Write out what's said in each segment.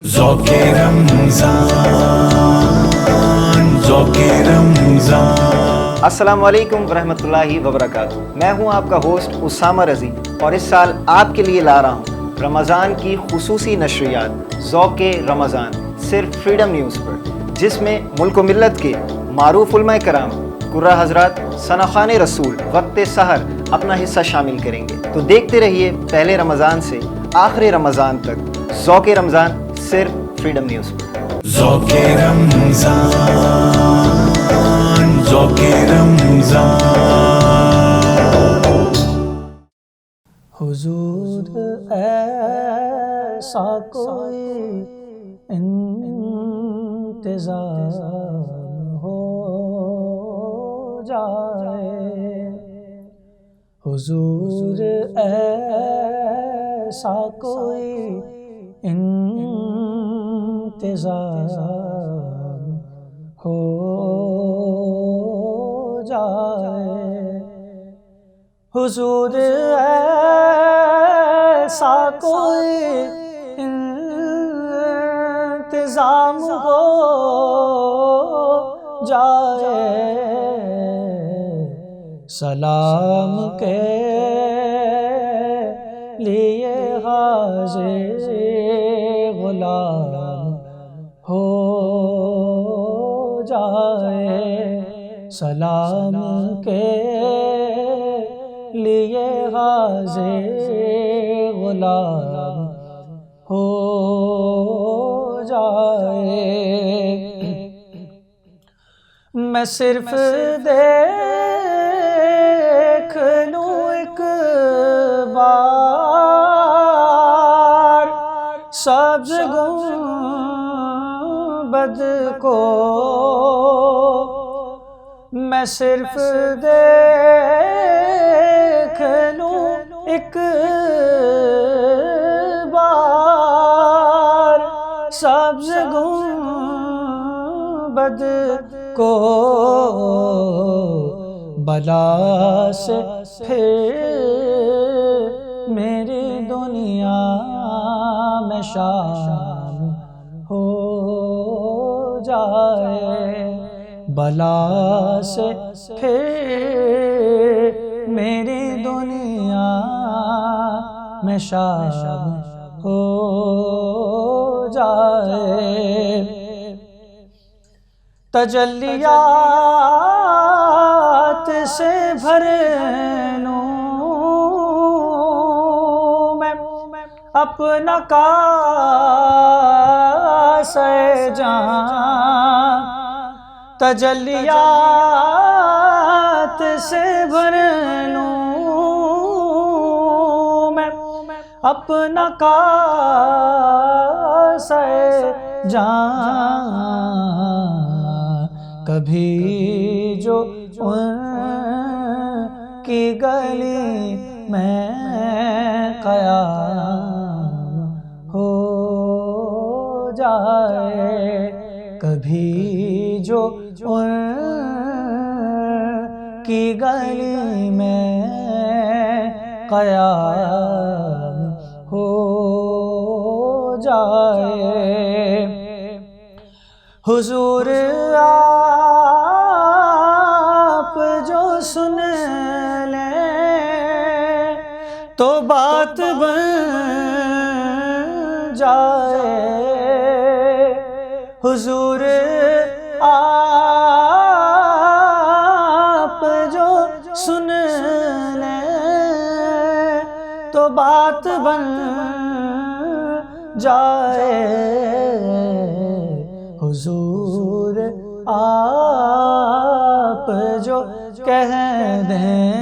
ذوق رمضان، ذوق رمضان۔ السلام علیکم ورحمۃ اللہ وبرکاتہ۔ میں ہوں آپ کا ہوسٹ اسامہ رضی اور اس سال آپ کے لیے لا رہا ہوں رمضان کی خصوصی نشریات ذوق رمضان، صرف فریڈم نیوز پر، جس میں ملک و ملت کے معروف علماء کرام، قرہ حضرات، ثناخوان رسول وقت سحر اپنا حصہ شامل کریں گے۔ تو دیکھتے رہیے پہلے رمضان سے آخر رمضان تک ذوق رمضان، صرف فریڈم نیوز پر۔ ذوق رمضان، ذوق رمضان۔ حضور ایسا کوئی انتظام ہو جائے، حضور ایسا کوئی انتظام ہو جائے، حضور ایسا کوئی انتظام ہو جائے، سلام کے لیے حاضر غلام ہو جائے، سلام کے لیے حاضر غلام ہو جائے۔ میں صرف دیکھ لوں ایک بار سبز گنبد کو، میں صرف دیکھ لوں ایک بار سبز گنبد کو، بلا سے پھر میری دنیا میں شام ہو جائے، بلا سے پھر میری دنیا میں شام ہو جائے۔ تجلیات سے بھر لوں میں اپنا کاسہ جان، تجلیات سے بھر لوں میں اپنا کاسہ جان، کبھی جو ان کی گلی میں قیام ہو جائے، کبھی جو ان کی گلی میں قیام ہو جائے، حضور آپ جو سن لیں تو بات بن جائے، حضور آپ جو سن لیں تو بات بن جائے، حضور آپ جو کہہ دیں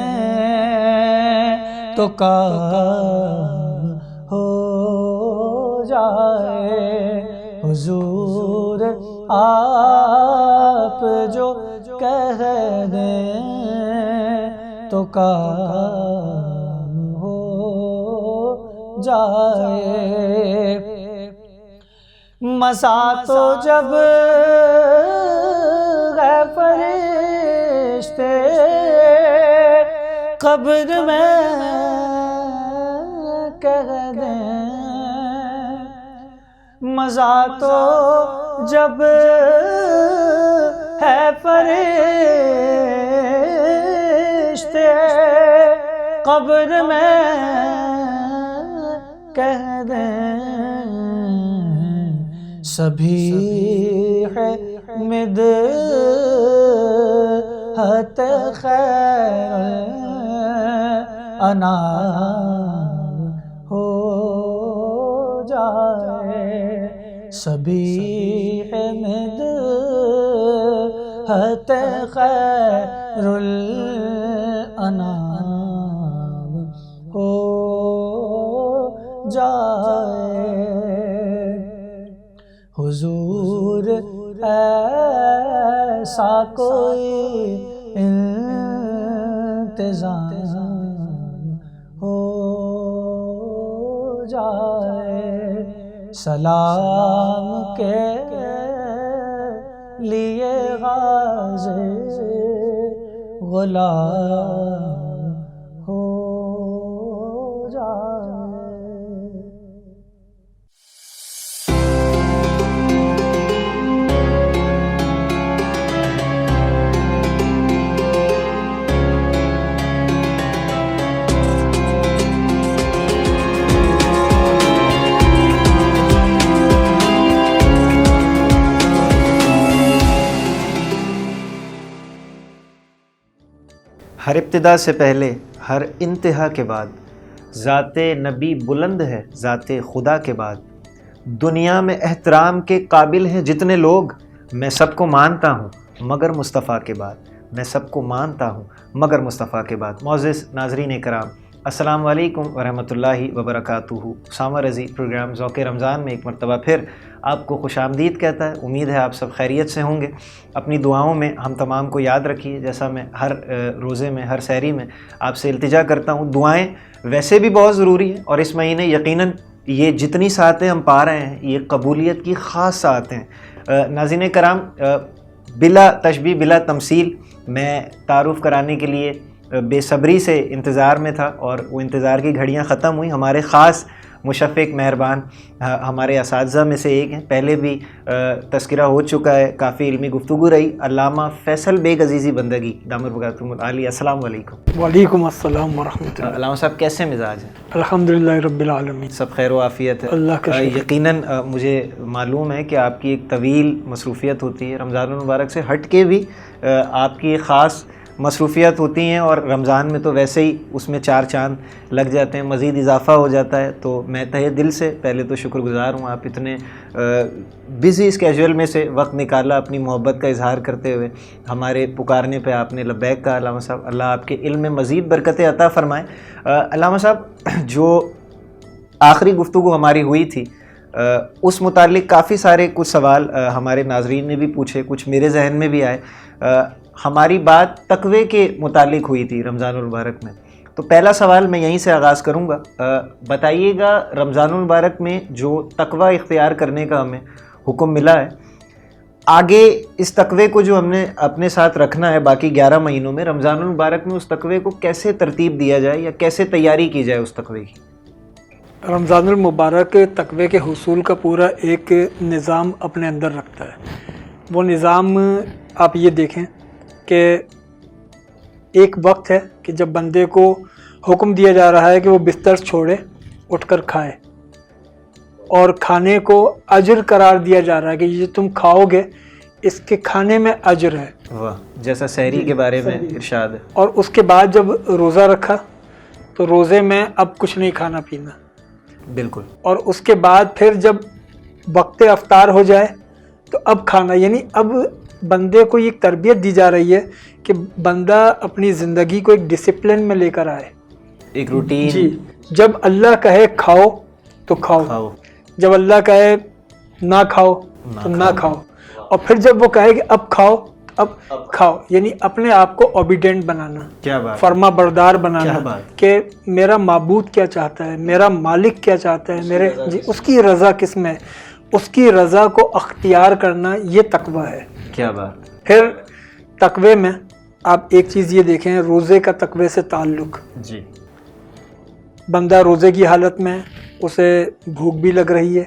تو کام ہو جائے، حضور آپ جو کہہ دیں تو کام ہو جائے۔ مزہ تو جب ہے فرشتے قبر میں کہہ دیں، مزہ تو جب ہے فرشتے قبر میں کہہ دیں سبھی ہے مدحت خیر انام ہو جائے سبھی ہے مدحت خیر الانام ہو جائے حضور ایسا کوئی انتظام ہو جائے سلام کے لیے غازی غلام ہو جائے. ہر ابتدا سے پہلے ہر انتہا کے بعد ذات نبی بلند ہے ذات خدا کے بعد. دنیا میں احترام کے قابل ہیں جتنے لوگ، میں سب کو مانتا ہوں مگر مصطفیٰ کے بعد، میں سب کو مانتا ہوں مگر مصطفیٰ کے بعد. معزز ناظرین کرام، السلام علیکم ورحمۃ اللہ وبرکاتہ. اسامہ رضی پروگرام ذوق رمضان میں ایک مرتبہ پھر آپ کو خوش آمدید کہتا ہے. امید ہے آپ سب خیریت سے ہوں گے. اپنی دعاؤں میں ہم تمام کو یاد رکھیے، جیسا میں ہر روزے میں ہر سحری میں آپ سے التجا کرتا ہوں. دعائیں ویسے بھی بہت ضروری ہیں، اور اس مہینے یقیناً یہ جتنی ساعتیں ہم پا رہے ہیں یہ قبولیت کی خاص ساعتیں ہیں. ناظرین کرام، بلا تشبیہ بلا تمثیل میں تعارف کرانے کے لیے بے صبری سے انتظار میں تھا، اور وہ انتظار کی گھڑیاں ختم ہوئیں. ہمارے خاص مشفق مہربان ہمارے اساتذہ میں سے ایک ہیں، پہلے بھی تذکرہ ہو چکا ہے، کافی علمی گفتگو رہی. علامہ فیصل بیگ عزیزی بندگی دامت برکاتہم العالی، السلام علیکم. وعلیکم السلام ورحمۃ اللہ. علامہ صاحب کیسے مزاج ہیں؟ الحمدللہ رب العالمین، سب خیر و عافیت ہے؟ اللہ کا شکر. یقیناً مجھے معلوم ہے کہ آپ کی ایک طویل مصروفیت ہوتی ہے، رمضان المبارک سے ہٹ کے بھی آپ کی ایک خاص مصروفیات ہوتی ہیں، اور رمضان میں تو ویسے ہی اس میں چار چاند لگ جاتے ہیں، مزید اضافہ ہو جاتا ہے. تو میں تہہ دل سے پہلے تو شکر گزار ہوں، آپ اتنے بزی اسکیجول میں سے وقت نکالا اپنی محبت کا اظہار کرتے ہوئے. ہمارے پکارنے پہ آپ نے لبیک کہا. علامہ صاحب، اللہ آپ کے علم میں مزید برکتیں عطا فرمائیں. علامہ صاحب، جو آخری گفتگو ہماری ہوئی تھی اس متعلق کافی سارے کچھ سوال ہمارے ناظرین نے بھی پوچھے، کچھ میرے ذہن میں بھی آئے. ہماری بات تقوی کے متعلق ہوئی تھی رمضان المبارک میں. تو پہلا سوال میں یہیں سے آغاز کروں گا. بتائیے گا، رمضان المبارک میں جو تقوی اختیار کرنے کا ہمیں حکم ملا ہے، آگے اس تقوی کو جو ہم نے اپنے ساتھ رکھنا ہے باقی 11 مہینوں میں، رمضان المبارک میں اس تقوی کو کیسے ترتیب دیا جائے یا کیسے تیاری کی جائے اس تقوی کی؟ رمضان المبارک تقوی کے حصول کا پورا ایک نظام اپنے اندر رکھتا ہے. وہ نظام آپ یہ دیکھیں کہ ایک وقت ہے کہ جب بندے کو حکم دیا جا رہا ہے کہ وہ بستر چھوڑے، اٹھ کر کھائے، اور کھانے کو اجر قرار دیا جا رہا ہے کہ یہ تم کھاؤ گے اس کے کھانے میں اجر ہے. واہ، جیسا سحری کے بارے میں ارشاد ہے. اور اس کے بعد جب روزہ رکھا تو روزے میں اب کچھ نہیں کھانا پینا. بالکل. اور اس کے بعد پھر جب وقت افطار ہو جائے تو اب کھانا، یعنی اب بندے کو یہ تربیت دی جا رہی ہے کہ بندہ اپنی زندگی کو ایک ڈسپلن میں لے کر آئے، ایک روٹین. جی، جب اللہ کہے کھاؤ تو کھاؤ، جب اللہ کہے نہ کھاؤ تو نہ کھاؤ، اور پھر جب وہ کہے کہ اب کھاؤ اب کھاؤ. یعنی اپنے آپ کو اوبیڈینٹ بنانا، کیا بات، فرما بردار بنانا کہ میرا معبود کیا چاہتا ہے، میرا مالک کیا چاہتا ہے، میرے جی اس کی رضا کس میں، اس کی رضا کو اختیار کرنا، یہ تقوی ہے. کیا بات. پھر تقوی میں آپ ایک چیز یہ دیکھیں، روزے کا تقوی سے تعلق. جی. بندہ روزے کی حالت میں اسے بھوک بھی لگ رہی ہے،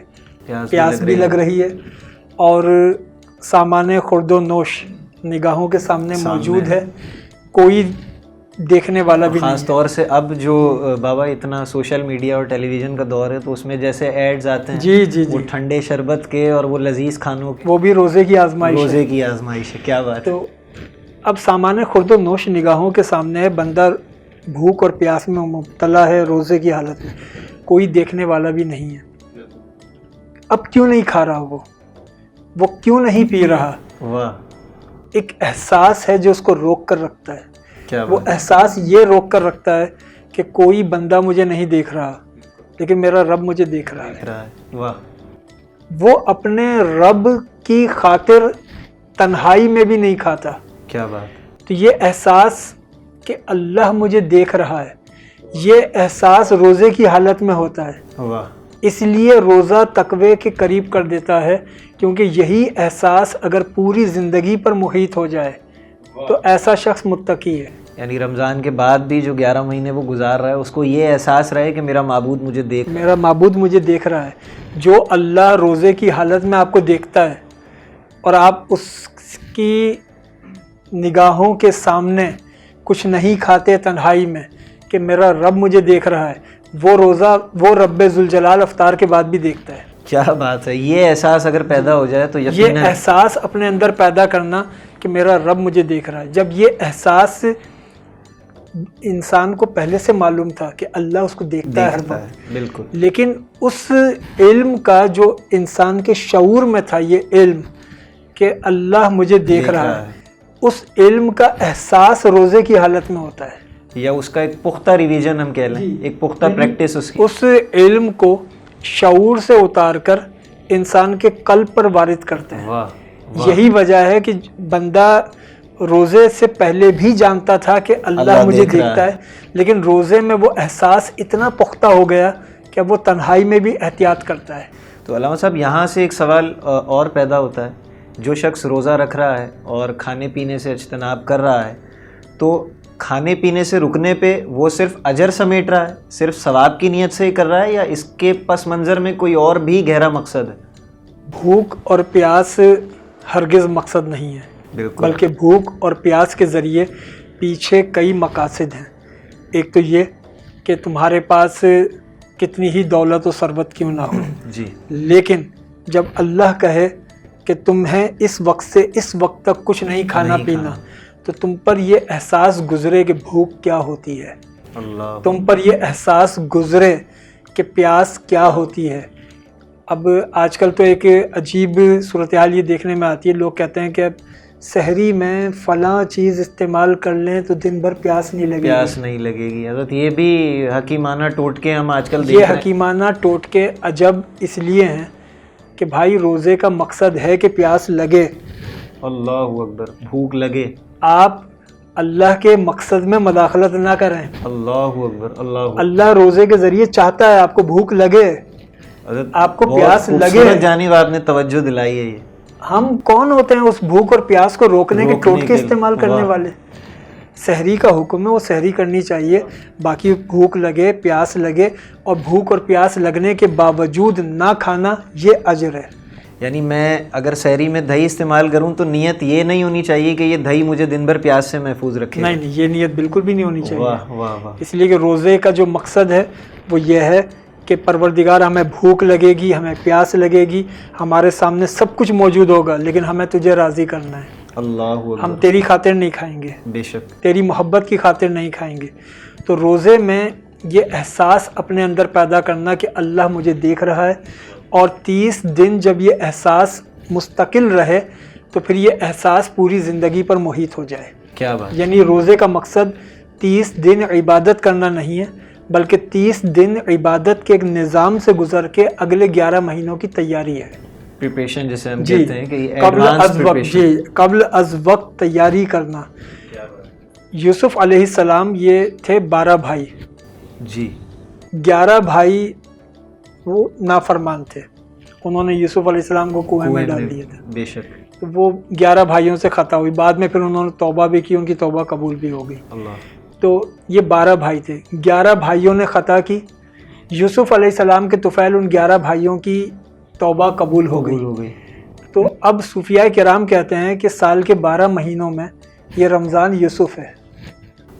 پیاس بھی لگ رہی ہے اور سامان خورد و نوش نگاہوں کے سامنے موجود ہے، کوئی دیکھنے والا بھی نہیں خاص طور سے اب جو بابا اتنا سوشل میڈیا اور ٹیلی ویژن کا دور ہے تو اس میں جیسے ایڈز آتے ہیں جی وہ ٹھنڈے شربت کے اور وہ لذیذ کھانوں کے، وہ بھی روزے کی آزمائش ہے. روزے کی آزمائش ہے. کیا بات ہے. تو اب سامان خورد و نوش نگاہوں کے سامنے ہے، بندہ بھوک اور پیاس میں مبتلا ہے روزے کی حالت میں، کوئی دیکھنے والا بھی نہیں ہے. اب کیوں نہیں کھا رہا وہ کیوں نہیں پی رہا؟ واہ، ایک احساس ہے جو اس کو روک کر رکھتا ہے. کیا وہ احساس یہ روک کر رکھتا ہے کہ کوئی بندہ مجھے نہیں دیکھ رہا لیکن میرا رب مجھے دیکھ رہا ہے. واہ، وہ اپنے رب کی خاطر تنہائی میں بھی نہیں کھاتا. کیا بات. تو یہ احساس کہ اللہ مجھے دیکھ رہا ہے، یہ احساس روزے کی حالت میں ہوتا ہے. واہ، اس لیے روزہ تقوی کے قریب کر دیتا ہے، کیونکہ یہی احساس اگر پوری زندگی پر محیط ہو جائے تو ایسا شخص متقی ہے. یعنی رمضان کے بعد بھی جو 11 مہینے وہ گزار رہا ہے اس کو یہ احساس رہے کہ میرا معبود مجھے دیکھ رہا ہے. جو اللہ روزے کی حالت میں آپ کو دیکھتا ہے اور آپ اس کی نگاہوں کے سامنے کچھ نہیں کھاتے تنہائی میں کہ میرا رب مجھے دیکھ رہا ہے، وہ روزہ وہ رب ذوالجلال افطار کے بعد بھی دیکھتا ہے. کیا بات ہے. یہ احساس اگر پیدا ہو جائے تو یہ یقیناً احساس اپنے اندر پیدا کرنا کہ میرا رب مجھے دیکھ رہا ہے. جب یہ احساس انسان کو پہلے سے معلوم تھا کہ اللہ اس کو دیکھتا ہے ہر دیکھتا وقت، ہے. بالکل. لیکن اس علم کا جو انسان کے شعور میں تھا، یہ علم کہ اللہ مجھے دیکھ رہا ہے، اس علم کا احساس روزے کی حالت میں ہوتا ہے. یا اس کا ایک پختہ ریویژن ہم کہہ لیں، ایک پختہ پریکٹس اس کی. اس علم کو شعور سے اتار کر انسان کے قلب پر وارد کرتے ہیں. واہ، یہی وجہ ہے کہ بندہ روزے سے پہلے بھی جانتا تھا کہ اللہ مجھے دیکھتا ہے، لیکن روزے میں وہ احساس اتنا پختہ ہو گیا کہ وہ تنہائی میں بھی احتیاط کرتا ہے. تو علامہ صاحب یہاں سے ایک سوال اور پیدا ہوتا ہے. جو شخص روزہ رکھ رہا ہے اور کھانے پینے سے اجتناب کر رہا ہے تو کھانے پینے سے رکنے پہ وہ صرف اجر سمیٹ رہا ہے، صرف ثواب کی نیت سے ہی کر رہا ہے، یا اس کے پس منظر میں کوئی اور بھی گہرا مقصد ہے؟ بھوک اور پیاس ہرگز مقصد نہیں ہے، بالکل. بلکہ بھوک اور پیاس کے ذریعے پیچھے کئی مقاصد ہیں. ایک تو یہ کہ تمہارے پاس کتنی ہی دولت و ثروت کیوں نہ ہو، جی، لیکن جب اللہ کہے کہ تمہیں اس وقت سے اس وقت تک کچھ نہیں کھانا پینا، تو تم پر یہ احساس گزرے کہ بھوک کیا ہوتی ہے، اللہ، تم پر یہ احساس گزرے کہ پیاس کیا ہوتی ہے. اب آج کل تو ایک عجیب صورتحال یہ دیکھنے میں آتی ہے، لوگ کہتے ہیں کہ اب سحری میں فلاں چیز استعمال کر لیں تو دن بھر پیاس نہیں لگے گی. پیاس نہیں لگے گی. حضرت یہ بھی حکیمانہ ٹوٹکے ہم آج کل دیکھ یہ رہے ہیں. حکیمانہ ٹوٹکے عجب اس لیے ہیں کہ بھائی روزے کا مقصد ہے کہ پیاس لگے، اللہ اکبر، بھوک لگے. آپ اللہ کے مقصد میں مداخلت نہ کریں. اللہ اکبر، اللہ اکبر. اللہ روزے کے ذریعے چاہتا ہے آپ کو بھوک لگے، حضرت آپ کو بہت پیاس لگے. خوبصورت جانب آپ نے توجہ دلائی ہے. یہ ہم کون ہوتے ہیں اس بھوک اور پیاس کو روکنے کے ٹوٹکے استعمال کرنے واہ. والے؟ سحری کا حکم ہے، وہ سحری کرنی چاہیے. باقی بھوک لگے، پیاس لگے اور بھوک اور پیاس لگنے کے باوجود نہ کھانا، یہ اجر ہے. یعنی میں اگر سحری میں دہی استعمال کروں تو نیت یہ نہیں ہونی چاہیے کہ یہ دہی مجھے دن بھر پیاس سے محفوظ رکھے. نہیں، یہ نیت بالکل بھی نہیں ہونی چاہیے. واہ واہ واہ. اس لیے کہ روزے کا جو مقصد ہے وہ یہ ہے کہ پروردگار ہمیں بھوک لگے گی، ہمیں پیاس لگے گی، ہمارے سامنے سب کچھ موجود ہوگا، لیکن ہمیں تجھے راضی کرنا ہے. اللہ اکبر. ہم تیری خاطر نہیں کھائیں گے، بے شک. تیری محبت کی خاطر نہیں کھائیں گے. تو روزے میں یہ احساس اپنے اندر پیدا کرنا کہ اللہ مجھے دیکھ رہا ہے، اور 30 دن جب یہ احساس مستقل رہے تو پھر یہ احساس پوری زندگی پر محیط ہو جائے. کیا بات. یعنی روزے کا مقصد 30 دن عبادت کرنا نہیں ہے، بلکہ 30 دن عبادت کے ایک نظام سے گزر کے اگلے 11 مہینوں کی تیاری ہے. پریپریشن جسے ہم جی، کہتے ہیں کہ یہ قبل ایڈوانس از وقت، پریپریشن. جی، قبل از وقت تیاری کرنا. یوسف علیہ السلام یہ تھے 12 بھائی. جی. 11 بھائی وہ نافرمان تھے، انہوں نے یوسف علیہ السلام کو کنویں میں ڈال دیا تھا. بے شک. تو وہ 11 بھائیوں سے خطا ہوئی، بعد میں پھر انہوں نے توبہ بھی کی، ان کی توبہ قبول بھی ہو گئی. اللہ. تو یہ 12 بھائی تھے، 11 بھائیوں نے خطا کی. یوسف علیہ السلام کے طفیل ان 11 بھائیوں کی توبہ قبول ہو گئی. تو اب صوفیاء کرام کہتے ہیں کہ سال کے 12 مہینوں میں یہ رمضان یوسف ہے.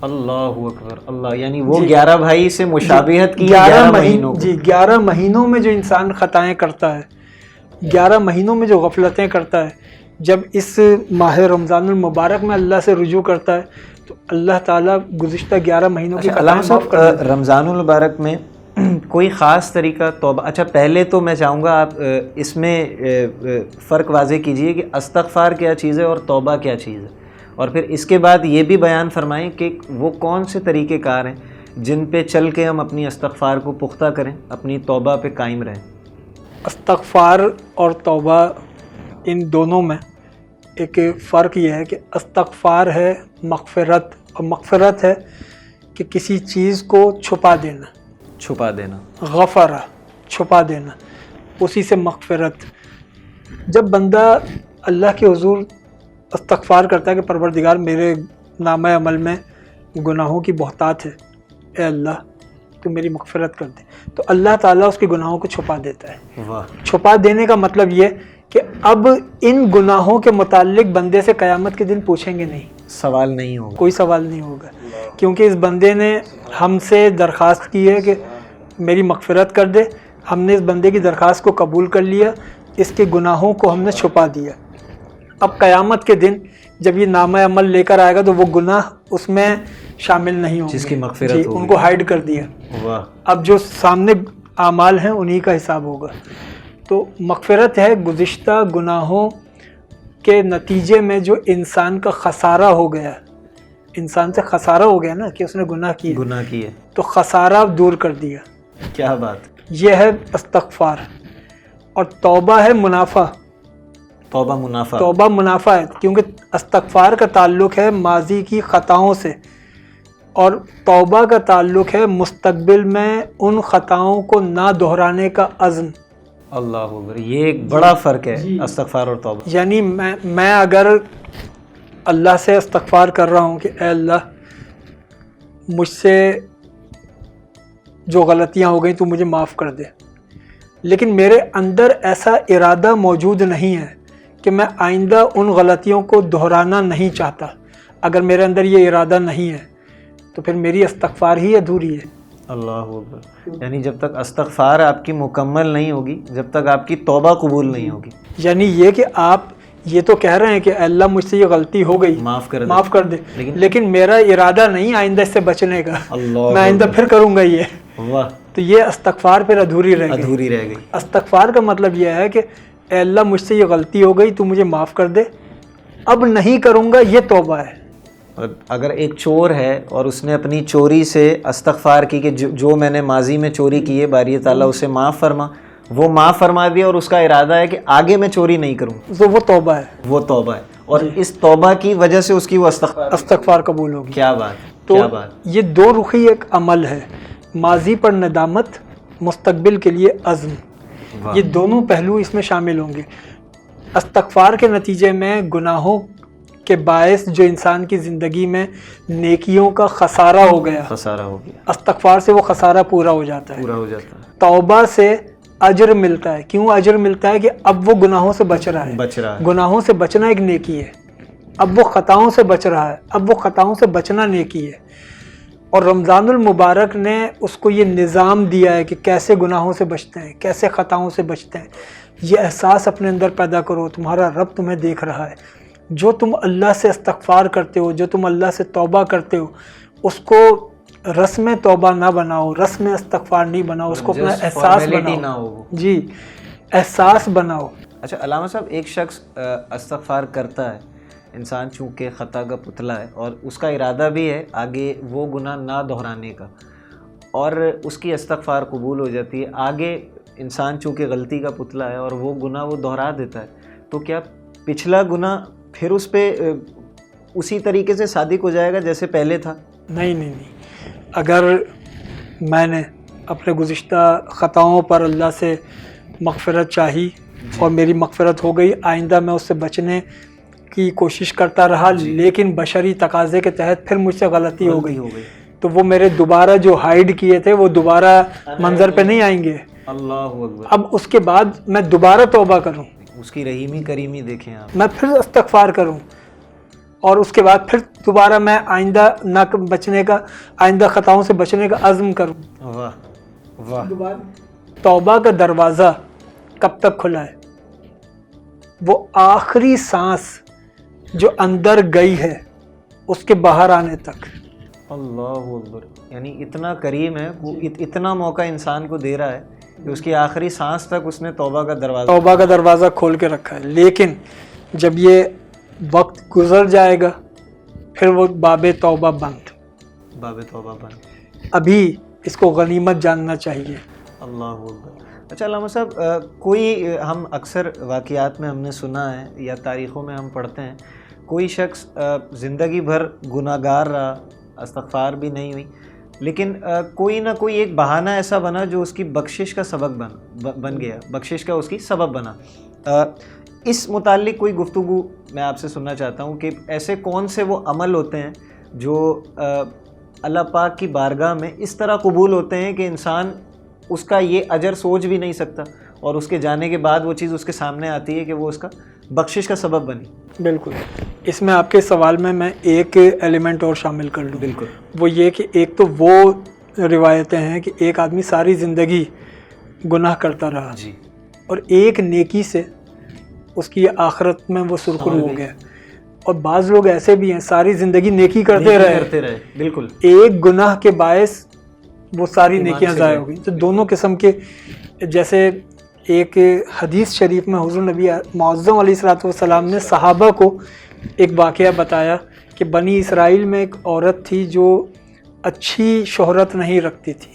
اللہ اکبر اللہ، یعنی وہ 11 بھائی سے مشابہت کی 11 مہینوں کو. جی 11 مہینوں میں جو انسان خطائیں کرتا ہے، 11 مہینوں میں جو غفلتیں کرتا ہے، جب اس ماہ رمضان المبارک میں اللہ سے رجوع کرتا ہے تو اللہ تعالیٰ گزشتہ 11 مہینوں کی علامہ خطائیں معاف کر صاحب دیتا ہے. رمضان المبارک میں کوئی خاص طریقہ توبہ، اچھا پہلے تو میں چاہوں گا آپ اس میں فرق واضح کیجئے کہ استغفار کیا چیز ہے اور توبہ کیا چیز ہے، اور پھر اس کے بعد یہ بھی بیان فرمائیں کہ وہ کون سے طریقہ کار ہیں جن پہ چل کے ہم اپنی استغفار کو پختہ کریں، اپنی توبہ پہ قائم رہیں. استغفار اور توبہ ان دونوں میں ایک فرق یہ ہے کہ استغفار ہے مغفرت، اور مغفرت ہے کہ کسی چیز کو چھپا دینا، غفرہ چھپا دینا، اسی سے مغفرت. جب بندہ اللہ کے حضور استغفار کرتا ہے کہ پروردگار میرے نامہ عمل میں گناہوں کی بہتات ہے، اے اللہ تو میری مغفرت کر دے، تو اللہ تعالیٰ اس کے گناہوں کو چھپا دیتا ہے. چھپا دینے کا مطلب یہ کہ اب ان گناہوں کے متعلق بندے سے قیامت کے دن پوچھیں گے نہیں، سوال نہیں ہوگا، کوئی سوال نہیں ہوگا، کیونکہ اس بندے نے ہم سے درخواست کی ہے کہ میری مغفرت کر دے. ہم نے اس بندے کی درخواست کو قبول کر لیا، اس کے گناہوں کو ہم نے چھپا دیا. اب قیامت کے دن جب یہ نامہ عمل لے کر آئے گا تو وہ گناہ اس میں شامل نہیں ہوں گے، جس کی مغفرت جی ہوگی. ان کو ہائیڈ کر دیا. واہ. اب جو سامنے اعمال ہیں انہی کا حساب ہوگا. تو مغفرت ہے گزشتہ گناہوں کے نتیجے میں جو انسان کا خسارہ ہو گیا، انسان سے خسارہ ہو گیا نا کہ اس نے گناہ کیے، تو خسارہ دور کر دیا. کیا بات. یہ ہے استغفار. اور توبہ ہے منافع. توبہ منافع ہے کیونکہ استغفار کا تعلق ہے ماضی کی خطاؤں سے، اور توبہ کا تعلق ہے مستقبل میں ان خطاؤں کو نہ دہرانے کا عزم. اللہ اکبر، یہ ایک بڑا فرق ہے استغفار اور توبہ. یعنی میں اگر اللہ سے استغفار کر رہا ہوں کہ اے اللہ مجھ سے جو غلطیاں ہو گئیں تو مجھے معاف کر دے، لیکن میرے اندر ایسا ارادہ موجود نہیں ہے کہ میں آئندہ ان غلطیوں کو دہرانا نہیں چاہتا. اگر میرے اندر یہ ارادہ نہیں ہے تو پھر میری استغفار ہی ادھوری ہے. اللہ اکبر، یعنی جب تک استغفار آپ کی مکمل نہیں ہوگی، جب تک آپ کی توبہ قبول نہیں ہوگی. یعنی یہ کہ آپ یہ تو کہہ رہے ہیں کہ اللہ مجھ سے یہ غلطی ہو گئی معاف کر دے، لیکن میرا ارادہ نہیں آئندہ اس سے بچنے کا، میں آئندہ پھر کروں گا یہ. واہ. تو یہ استغفار پھر ادھوری رہ گئی. استغفار کا مطلب یہ ہے کہ اے اللہ مجھ سے یہ غلطی ہو گئی تو مجھے معاف کر دے، اب نہیں کروں گا، یہ توبہ ہے. اگر ایک چور ہے اور اس نے اپنی چوری سے استغفار کی کہ جو میں نے ماضی میں چوری کی ہے باری تعالیٰ اسے معاف فرما، وہ معاف فرما دیا اور اس کا ارادہ ہے کہ آگے میں چوری نہیں کروں، تو وہ توبہ ہے. اور اس توبہ کی وجہ سے اس کی وہ استغفار قبول ہوگی. کیا بات. تو یہ دو رخی ایک عمل ہے، ماضی پر ندامت، مستقبل کے لیے عزم. یہ دونوں پہلو اس میں شامل ہوں گے. استغفار کے نتیجے میں گناہوں کے باعث جو انسان کی زندگی میں نیکیوں کا خسارہ ہو گیا، استغفار سے وہ خسارہ پورا ہو جاتا ہے. توبہ سے اجر ملتا ہے. کیوں اجر ملتا ہے؟ کہ اب وہ گناہوں سے بچ رہا ہے. گناہوں سے بچنا ایک نیکی ہے. اب وہ خطاؤں سے بچ رہا ہے، اب وہ خطاؤں سے بچنا نیکی ہے. اور رمضان المبارک نے اس کو یہ نظام دیا ہے کہ کیسے گناہوں سے بچتے ہیں، کیسے خطاؤں سے بچتے ہیں. یہ احساس اپنے اندر پیدا کرو، تمہارا رب تمہیں دیکھ رہا ہے. جو تم اللہ سے استغفار کرتے ہو، جو تم اللہ سے توبہ کرتے ہو، اس کو رسم توبہ نہ بناؤ، رسم استغفار نہیں بناؤ، اس کو اپنا احساس بناؤ. جی احساس بناؤ. اچھا علامہ صاحب، ایک شخص استغفار کرتا ہے، انسان چونکہ خطا کا پتلا ہے اور اس کا ارادہ بھی ہے آگے وہ گناہ نہ دہرانے کا، اور اس کی استغفار قبول ہو جاتی ہے. آگے انسان چونکہ غلطی کا پتلا ہے اور وہ گناہ وہ دہرا دیتا ہے، تو کیا پچھلا گناہ پھر اس پہ اسی طریقے سے صادق ہو جائے گا جیسے پہلے تھا؟ نہیں. اگر میں نے اپنے گزشتہ خطاؤں پر اللہ سے مغفرت چاہی اور میری مغفرت ہو گئی، آئندہ میں اس سے بچنے کی کوشش کرتا رہا، لیکن بشری تقاضے کے تحت پھر مجھ سے غلطی ہو گئی، تو وہ میرے دوبارہ جو ہائیڈ کیے تھے وہ دوبارہ منظر پہ نہیں آئیں گے. اللہ اکبر. اب اس کے بعد میں دوبارہ توبہ کروں, اس کی رحیمی کریمی دیکھیں آپ. میں پھر استغفار کروں, اور اس کے بعد پھر دوبارہ میں آئندہ خطاؤں سے بچنے کا عزم کروں. واہ واہ. توبہ کا دروازہ کب تک کھلا ہے؟ وہ آخری سانس جو اندر گئی ہے اس کے باہر آنے تک. اللہ اکبر. یعنی اتنا کریم ہے وہ, اتنا موقع انسان کو دے رہا ہے کہ اس کی آخری سانس تک اس نے توبہ کا دروازہ کھول کے رکھا ہے. لیکن جب یہ وقت گزر جائے گا پھر وہ باب توبہ بند. ابھی اس کو غنیمت جاننا چاہیے. اللہ اکبر. اچھا علامہ صاحب, کوئی ہم اکثر واقعات میں ہم نے سنا ہے یا تاریخوں میں ہم پڑھتے ہیں, کوئی شخص زندگی بھر گناہ گار رہا, استغفار بھی نہیں ہوئی, لیکن کوئی نہ کوئی ایک بہانہ ایسا بنا جو اس کی بخشش کا سبب بن گیا, بخشش کا اس کی سبب بنا. اس متعلق کوئی گفتگو میں آپ سے سننا چاہتا ہوں کہ ایسے کون سے وہ عمل ہوتے ہیں جو اللہ پاک کی بارگاہ میں اس طرح قبول ہوتے ہیں کہ انسان اس کا یہ اجر سوچ بھی نہیں سکتا, اور اس کے جانے کے بعد وہ چیز اس کے سامنے آتی ہے کہ وہ اس کا بخشش کا سبب بنی. بالکل. اس میں آپ کے سوال میں ایک ایلیمنٹ اور شامل کر لوں. بالکل. وہ یہ کہ ایک تو وہ روایتیں ہیں کہ ایک آدمی ساری زندگی گناہ کرتا رہا جی, اور ایک نیکی سے اس کی آخرت میں وہ سرخرو ہو گیا. اور بعض لوگ ایسے بھی ہیں ساری زندگی نیکی کرتے رہے. بالکل. ایک گناہ کے باعث وہ ساری نیکیاں ضائع ہو گئی. تو دونوں قسم کے, جیسے ایک حدیث شریف میں حضور نبی معظم علیہ الصلوۃ والسلام نے صحابہ کو ایک واقعہ بتایا کہ بنی اسرائیل میں ایک عورت تھی جو اچھی شہرت نہیں رکھتی تھی.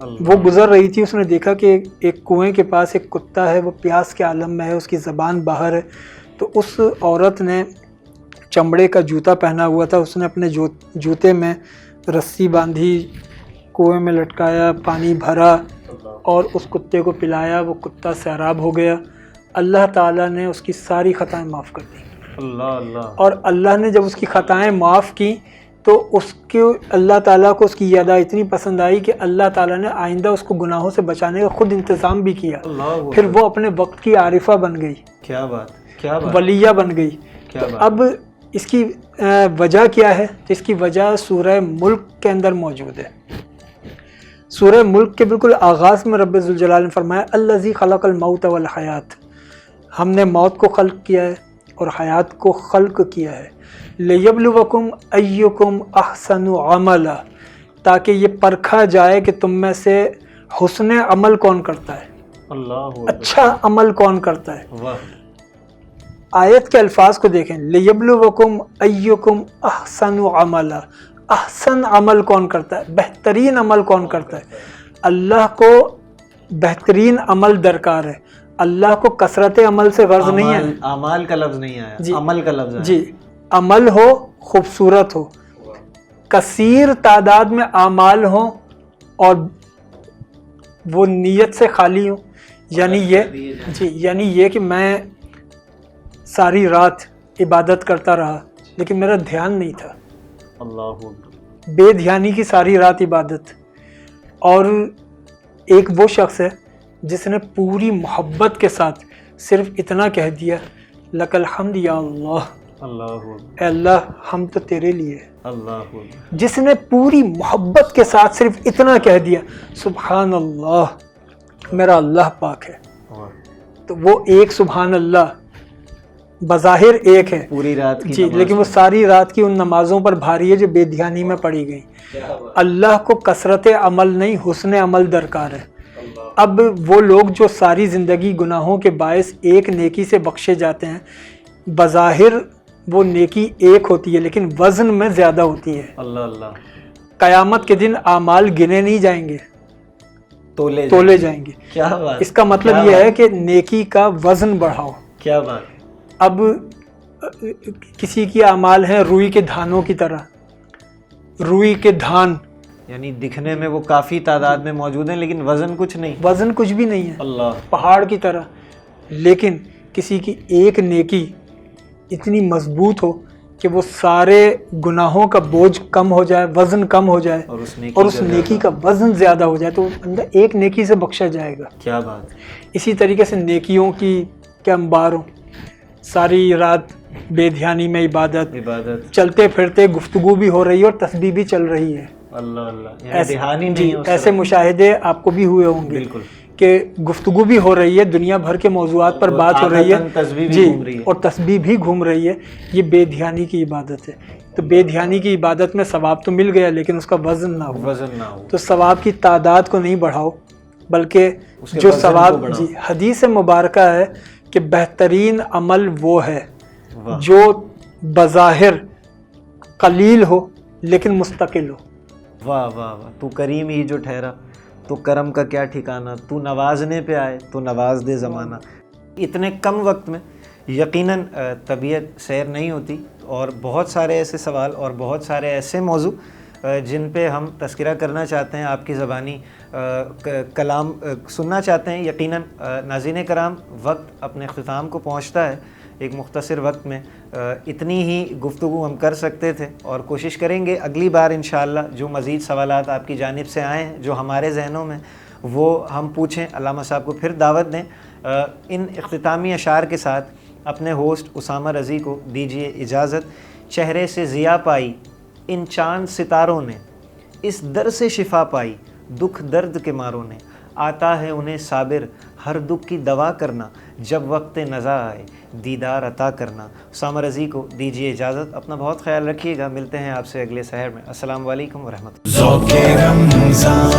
وہ گزر رہی تھی, اس نے دیکھا کہ ایک کنویں کے پاس ایک کتا ہے, وہ پیاس کے عالم میں ہے, اس کی زبان باہر ہے. تو اس عورت نے چمڑے کا جوتا پہنا ہوا تھا, اس نے اپنے جوتے میں رسی باندھی, کنویں میں لٹکایا, پانی بھرا اور اس کتے کو پلایا. وہ کتا سیراب ہو گیا. اللہ تعالیٰ نے اس کی ساری خطائیں معاف کر دیں. اللہ. اور اللہ نے جب اس کی خطائیں معاف کی تو اس کے اللہ تعالیٰ کو اس کی یاد اتنی پسند آئی کہ اللہ تعالیٰ نے آئندہ اس کو گناہوں سے بچانے کا خود انتظام بھی کیا. پھر وہ اپنے وقت کی عارفہ بن گئی. کیا بات, کیا بات. ولیہ بن گئی. اب اس کی وجہ کیا ہے؟ اس کی وجہ سورہ ملک کے اندر موجود ہے. سورہ ملک کے بالکل آغاز میں رب ذوالجلال نے فرمایا الذی خلق الموت والحیات, ہم نے موت کو خلق کیا ہے اور حیات کو خلق کیا ہے. لیبلوکم ایکم احسن عملا, تاکہ یہ پرکھا جائے کہ تم میں سے حسن عمل کون کرتا ہے, اللہ اچھا عمل کون کرتا ہے. واہ. آیت کے الفاظ کو دیکھیں, لیبلوکم ایکم احسن عملا, احسن عمل کون کرتا ہے, بہترین عمل کون کرتا ہے. اللہ کو بہترین عمل درکار ہے. اللہ کو کثرت عمل سے غرض نہیں ہے. اعمال کا لفظ نہیں آیا جی, عمل کا لفظ ہے. جی, عمل ہو, خوبصورت ہو, کثیر تعداد میں اعمال ہوں اور وہ نیت سے خالی ہوں. یعنی یہ کہ میں ساری رات عبادت کرتا رہا لیکن میرا دھیان نہیں تھا. اللہ. بے دھیانی کی ساری رات عبادت. اور ایک وہ شخص ہے جس نے پوری محبت کے ساتھ صرف اتنا کہہ دیا لک الحمد یا اللہ, اے اللہ ہم تو تیرے لیے. اللہ. جس نے پوری محبت کے ساتھ صرف اتنا کہہ دیا سبحان اللہ میرا اللہ پاک ہے, تو وہ ایک سبحان اللہ بظاہر ایک ہے پوری رات کی جی, لیکن وہ ساری رات کی ان نمازوں پر بھاری ہے جو بے دھیانی میں پڑھی گئی. اللہ کو کثرت عمل نہیں حسن عمل درکار ہے. اب وہ لوگ جو ساری زندگی گناہوں کے باعث ایک نیکی سے بخشے جاتے ہیں, بظاہر وہ نیکی ایک ہوتی ہے لیکن وزن میں زیادہ ہوتی ہے. اللہ. قیامت کے دن اعمال گنے نہیں جائیں گے, تولے جائیں گے. کیا بات. اس کا مطلب یہ ہے کہ نیکی کا وزن بڑھاؤ. کیا بات. اب کسی کی اعمال ہیں روئی کے دھانوں کی طرح, روئی کے دھان یعنی دکھنے میں وہ کافی تعداد میں موجود ہیں لیکن وزن کچھ نہیں, وزن کچھ بھی نہیں ہے. اللہ. پہاڑ کی طرح. لیکن کسی کی ایک نیکی اتنی مضبوط ہو کہ وہ سارے گناہوں کا بوجھ کم ہو جائے, وزن کم ہو جائے اور اس اور اس نیکی کا وزن زیادہ ہو جائے, تو بندہ ایک نیکی سے بخشا جائے گا. کیا بات. اسی طریقے سے نیکیوں کی کیا انبار ہوں, ساری رات بے دھیانی میں عبادت, چلتے پھرتے گفتگو بھی ہو رہی ہے اور تسبیح بھی چل رہی ہے. اللہ اللہ, جی ایسے مشاہدے آپ کو بھی ہوئے ہوں گے بالکل, کہ گفتگو بھی ہو رہی ہے, دنیا بھر کے موضوعات پر بات ہو رہی ہے جی, اور تسبیح بھی گھوم رہی ہے. یہ بے دھیانی کی عبادت ہے. تو بے دھیانی کی عبادت میں ثواب تو مل گیا لیکن اس کا وزن نہ ہو. تو ثواب کی تعداد کو نہیں بڑھاؤ بلکہ جو ثواب, جی حدیث مبارکہ ہے کہ بہترین عمل وہ ہے جو بظاہر قلیل ہو لیکن مستقل ہو. واہ واہ واہ, تو کریم ہی جو ٹھہرا تو کرم کا کیا ٹھکانہ, تو نوازنے پہ آئے تو نواز دے زمانہ. اتنے کم وقت میں یقیناً طبیعت سیر نہیں ہوتی, اور بہت سارے ایسے سوال اور بہت سارے ایسے موضوع جن پہ ہم تذکرہ کرنا چاہتے ہیں, آپ کی زبانی کلام سننا چاہتے ہیں. یقیناً ناظرین کرام, وقت اپنے اختتام کو پہنچتا ہے. ایک مختصر وقت میں اتنی ہی گفتگو ہم کر سکتے تھے, اور کوشش کریں گے اگلی بار انشاءاللہ جو مزید سوالات آپ کی جانب سے آئے ہیں, جو ہمارے ذہنوں میں, وہ ہم پوچھیں. علامہ صاحب کو پھر دعوت دیں. ان اختتامی اشعار کے ساتھ اپنے ہوسٹ اسامہ رضی کو دیجیے اجازت. چہرے سے ضیا پائی ان چاند ستاروں نے, اس در سے شفا پائی دکھ درد کے ماروں نے. آتا ہے انہیں صابر ہر دکھ کی دوا کرنا, جب وقت نزا آئے دیدار عطا کرنا. اسامہ رضی کو دیجیے اجازت. اپنا بہت خیال رکھیے گا. ملتے ہیں آپ سے اگلے سحر میں. السلام علیکم ورحمۃ اللہ. ذوق رمضان,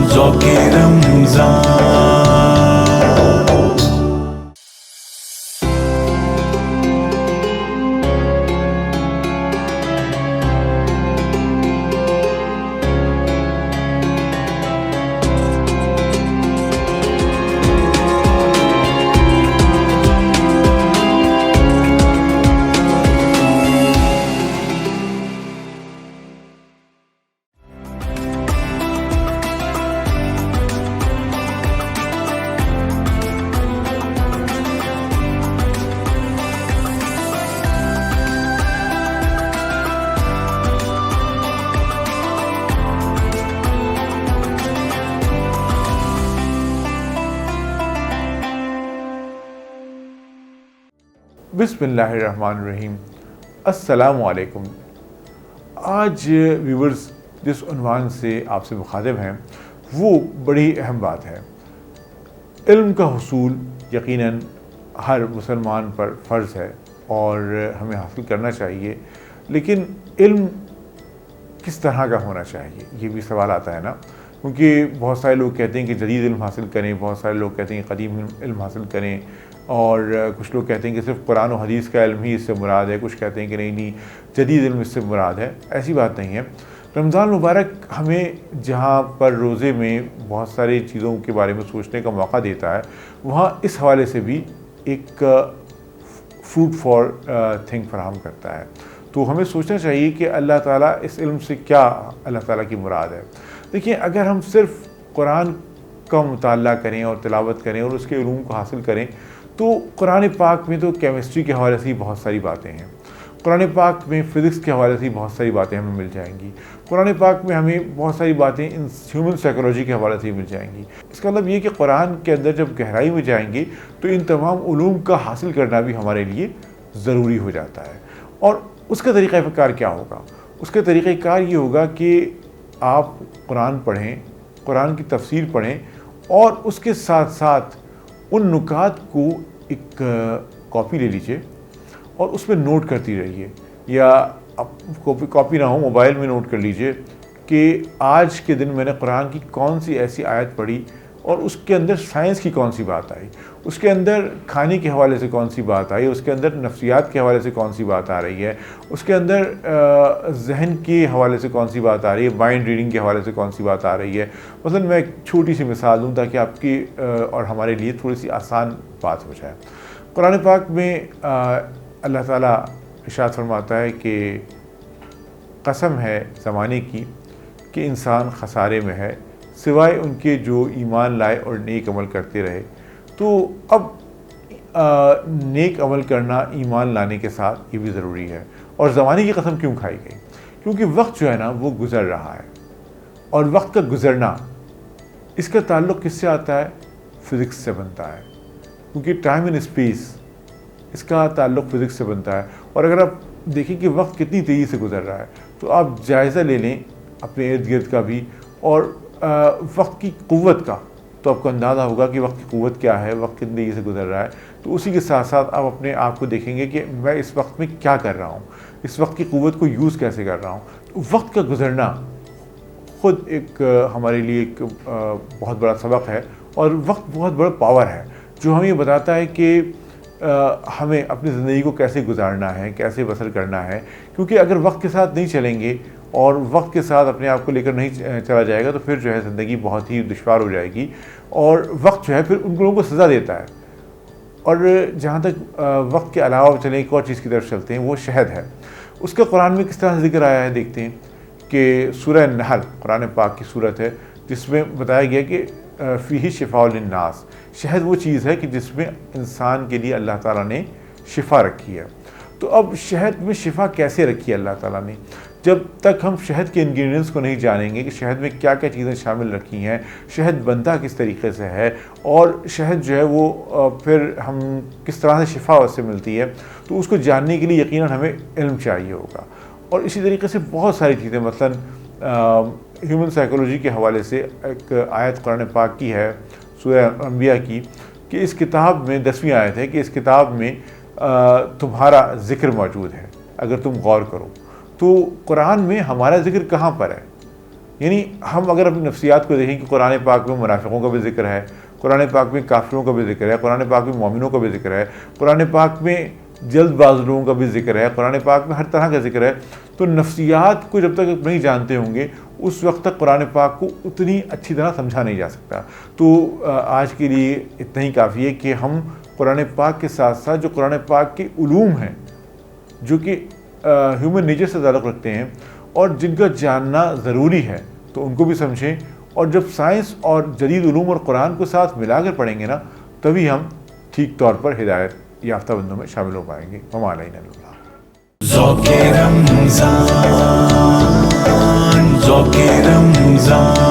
ذوق رمضان. بسم اللہ الرحمن الرحیم. السلام علیکم. آج ویورز جس عنوان سے آپ سے مخاطب ہیں وہ بڑی اہم بات ہے. علم کا حصول یقیناً ہر مسلمان پر فرض ہے اور ہمیں حاصل کرنا چاہیے, لیکن علم کس طرح کا ہونا چاہیے یہ بھی سوال آتا ہے نا, کیونکہ بہت سارے لوگ کہتے ہیں کہ جدید علم حاصل کریں, بہت سارے لوگ کہتے ہیں کہ قدیم علم حاصل کریں, اور کچھ لوگ کہتے ہیں کہ صرف قرآن و حدیث کا علم ہی اس سے مراد ہے, کچھ کہتے ہیں کہ نہیں جدید علم اس سے مراد ہے. ایسی بات نہیں ہے. رمضان مبارک ہمیں جہاں پر روزے میں بہت ساری چیزوں کے بارے میں سوچنے کا موقع دیتا ہے, وہاں اس حوالے سے بھی ایک فوڈ فار تھنک فراہم کرتا ہے. تو ہمیں سوچنا چاہیے کہ اللہ تعالیٰ اس علم سے کیا اللہ تعالیٰ کی مراد ہے. دیکھیں, اگر ہم صرف قرآن کا مطالعہ کریں اور تلاوت کریں اور اس کے علوم کو حاصل کریں تو قرآن پاک میں تو کیمسٹری کے حوالے سے ہی بہت ساری باتیں ہیں, قرآن پاک میں فزکس کے حوالے سے ہی بہت ساری باتیں ہمیں مل جائیں گی, قرآن پاک میں ہمیں بہت ساری باتیں ہیومن سائیکولوجی کے حوالے سے ہی مل جائیں گی. اس کا مطلب یہ کہ قرآن کے اندر جب گہرائی میں جائیں گے تو ان تمام علوم کا حاصل کرنا بھی ہمارے لیے ضروری ہو جاتا ہے. اور اس کا طریقہ کار کیا ہوگا؟ اس کا طریقہ کار یہ ہوگا کہ آپ قرآن پڑھیں, قرآن کی تفسیر پڑھیں, اور اس کے ساتھ ساتھ ان نکات کو ایک کاپی لے لیجئے اور اس میں نوٹ کرتی رہیے, یا کاپی نہ ہو موبائل میں نوٹ کر لیجئے کہ آج کے دن میں نے قرآن کی کون سی ایسی آیت پڑھی اور اس کے اندر سائنس کی کون سی بات آئی, اس کے اندر کھانے کے حوالے سے کون سی بات آئی, اس کے اندر نفسیات کے حوالے سے کون سی بات آ رہی ہے, اس کے اندر ذہن کے حوالے سے کون سی بات آ رہی ہے, مائنڈ ریڈنگ کے حوالے سے کون سی بات آ رہی ہے. مثلا میں ایک چھوٹی سی مثال دوں تاکہ آپ کی اور ہمارے لیے تھوڑی سی آسان بات ہو جائے. قرآن پاک میں اللہ تعالیٰ ارشاد فرماتا ہے کہ قسم ہے زمانے کی کہ انسان خسارے میں ہے سوائے ان کے جو ایمان لائے اور نیک عمل کرتے رہے. تو اب نیک عمل کرنا ایمان لانے کے ساتھ یہ بھی ضروری ہے. اور زمانے کی قسم کیوں کھائی گئی؟ کیونکہ وقت جو ہے نا وہ گزر رہا ہے، اور وقت کا گزرنا اس کا تعلق کس سے آتا ہے؟ فزکس سے بنتا ہے. کیونکہ ٹائم اینڈ اسپیس اس کا تعلق فزکس سے بنتا ہے. اور اگر آپ دیکھیں کہ وقت کتنی تیزی سے گزر رہا ہے تو آپ جائزہ لے لیں اپنے ارد گرد کا بھی، اور وقت کی قوت کا، تو آپ کو اندازہ ہوگا کہ وقت کی قوت کیا ہے، وقت کتنی تیزی سے گزر رہا ہے. تو اسی کے ساتھ ساتھ آپ اپنے آپ کو دیکھیں گے کہ میں اس وقت میں کیا کر رہا ہوں، اس وقت کی قوت کو یوز کیسے کر رہا ہوں. وقت کا گزرنا خود ایک ہمارے لیے ایک بہت بڑا سبق ہے، اور وقت بہت بڑا پاور ہے جو ہمیں یہ بتاتا ہے کہ ہمیں اپنی زندگی کو کیسے گزارنا ہے، کیسے بسر کرنا ہے. کیونکہ اگر وقت کے ساتھ نہیں چلیں گے اور وقت کے ساتھ اپنے آپ کو لے کر نہیں چلا جائے گا تو پھر جو ہے زندگی بہت ہی دشوار ہو جائے گی. اور وقت جو ہے پھر ان لوگوں کو سزا دیتا ہے. اور جہاں تک وقت کے علاوہ چلیں ایک اور چیز کی طرف چلتے ہیں، وہ شہد ہے. اس کا قرآن میں کس طرح سے ذکر آیا ہے دیکھتے ہیں کہ سورہ نحل قرآن پاک کی صورت ہے جس میں بتایا گیا کہ فیہ شفاء للناس. شہد وہ چیز ہے کہ جس میں انسان کے لیے اللہ تعالیٰ نے شفا رکھی ہے. تو اب شہد میں شفا کیسے رکھی ہے اللہ تعالیٰ نے؟ جب تک ہم شہد کے انگریڈینٹس کو نہیں جانیں گے کہ شہد میں کیا کیا چیزیں شامل رکھی ہیں، شہد بنتا کس طریقے سے ہے، اور شہد جو ہے وہ پھر ہم کس طرح سے شفا اس سے ملتی ہے، تو اس کو جاننے کے لیے یقیناً ہمیں علم چاہیے ہوگا. اور اسی طریقے سے بہت ساری چیزیں، مثلاً ہیومن سائیکولوجی کے حوالے سے ایک آیت قرآن پاک کی ہے سورہ انبیاء کی کہ اس کتاب میں 10ویں آیت ہے کہ اس کتاب میں تمہارا ذکر موجود ہے اگر تم غور کرو. تو قرآن میں ہمارا ذکر کہاں پر ہے؟ یعنی ہم اگر اپنی نفسیات کو دیکھیں کہ قرآن پاک میں منافقوں کا بھی ذکر ہے، قرآن پاک میں کافروں کا بھی ذکر ہے، قرآن پاک میں مومنوں کا بھی ذکر ہے، قرآن پاک میں جلد باز لوگوں کا بھی ذکر ہے، قرآن پاک میں ہر طرح کا ذکر ہے. تو نفسیات کو جب تک نہیں جانتے ہوں گے اس وقت تک قرآن پاک کو اتنی اچھی طرح سمجھا نہیں جا سکتا. تو آج کے لیے اتنا ہی کافی ہے کہ ہم قرآن پاک کے ساتھ ساتھ جو قرآن پاک کے علوم ہیں جو کہ ہیومن نیچر سے تعلق رکھتے ہیں اور جن کا جاننا ضروری ہے تو ان کو بھی سمجھیں. اور جب سائنس اور جدید علوم اور قرآن کو ساتھ ملا کر پڑھیں گے نا تبھی ہم ٹھیک طور پر ہدایت یافتہ بندوں میں شامل ہو پائیں گے. وما علینا الا البلاغ. ذوق رمضان، ذوق رمضان.